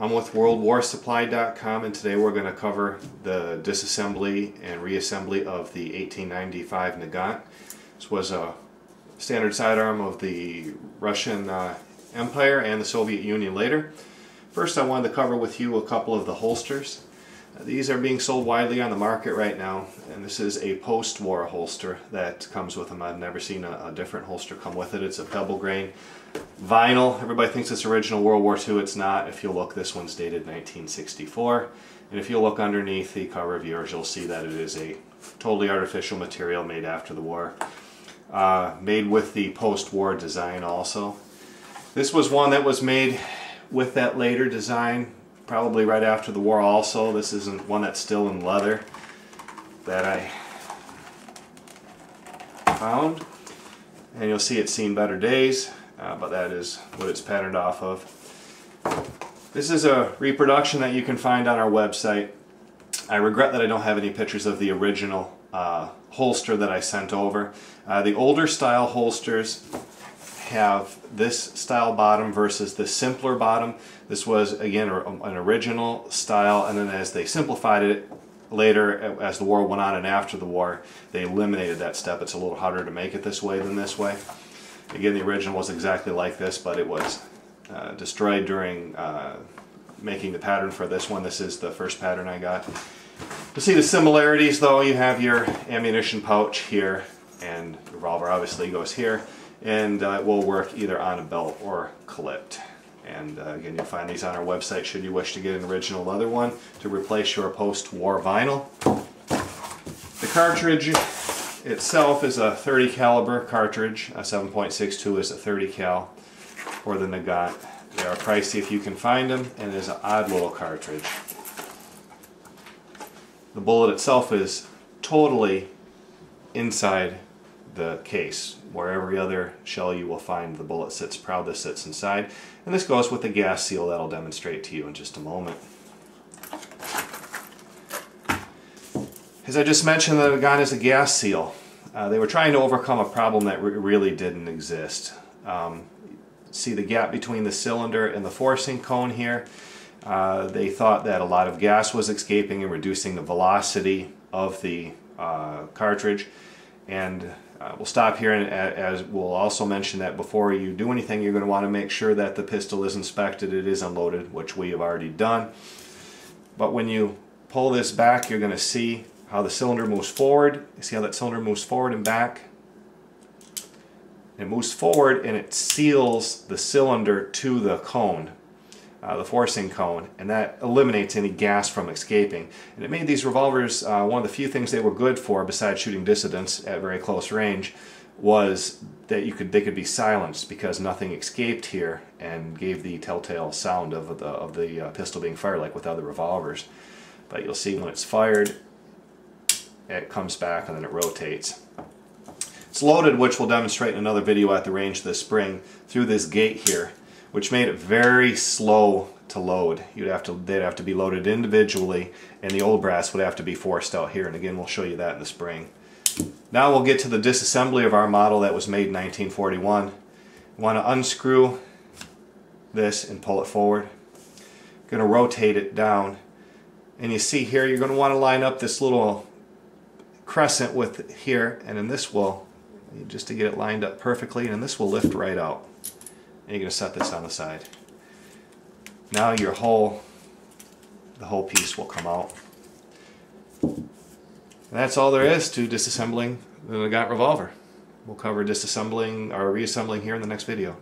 I'm with WorldWarSupply.com, and today we're going to cover the disassembly and reassembly of the 1895 Nagant. This was a standard sidearm of the Russian Empire and the Soviet Union later. First, I wanted to cover with you a couple of the holsters. These are being sold widely on the market right now, and this is a post-war holster that comes with them. I've never seen a different holster come with it. It's a pebble grain vinyl. Everybody thinks it's original World War II. It's not. If you look, this one's dated 1964, and if you look underneath the cover of yours, you'll see that it is a totally artificial material made after the war, made with the post-war design also. This was one that was made with that later design, probably right after the war also. This isn't one that's still in leather that I found, and you'll see it's seen better days, but that is what it's patterned off of. This is a reproduction that you can find on our website. I regret that I don't have any pictures of the original holster that I sent over. The older style holsters have this style bottom versus the simpler bottom. This was, again, an original style, and then as they simplified it later, as the war went on and after the war, they eliminated that step. It's a little harder to make it this way than this way. Again, the original was exactly like this, but it was destroyed during making the pattern for this one. This is the first pattern I got. To see the similarities, though, you have your ammunition pouch here, and the revolver obviously goes here, and it will work either on a belt or clipped. And again, you'll find these on our website should you wish to get an original leather one to replace your post-war vinyl. The cartridge itself is a 30 caliber cartridge. A 7.62 is a 30 cal for the Nagant. They are pricey if you can find them, and it is an odd little cartridge. The bullet itself is totally inside the case, where every other shell you will find the bullet sits proud. This sits inside, and this goes with the gas seal that I'll demonstrate to you in just a moment. As I just mentioned, the Nagant is a gas seal. They were trying to overcome a problem that really didn't exist. See the gap between the cylinder and the forcing cone here? They thought that a lot of gas was escaping and reducing the velocity of the cartridge. And we'll stop here, and as we'll also mention that before you do anything, you're going to want to make sure that the pistol is inspected, it is unloaded, which we have already done. But when you pull this back, you're going to see how the cylinder moves forward. You see how that cylinder moves forward and back? It moves forward and it seals the cylinder to the cone, the forcing cone, and that eliminates any gas from escaping. And it made these revolvers, one of the few things they were good for, besides shooting dissidents at very close range, was that they could be silenced, because nothing escaped here and gave the telltale sound of the pistol being fired, like with other revolvers. But you'll see when it's fired, it comes back and then it rotates. It's loaded, which we'll demonstrate in another video at the range this spring, through this gate here, which made it very slow to load. They'd have to be loaded individually, and the old brass would have to be forced out here, and again we'll show you that in the spring. Now we'll get to the disassembly of our model that was made in 1941. You want to unscrew this and pull it forward. You're going to rotate it down, and you see here you're going to want to line up this little crescent with here, and then this will, just to get it lined up perfectly, and then this will lift right out. And you're going to set this on the side. Now the whole piece will come out. And that's all there is to disassembling the Nagant revolver. We'll cover disassembling or reassembling here in the next video.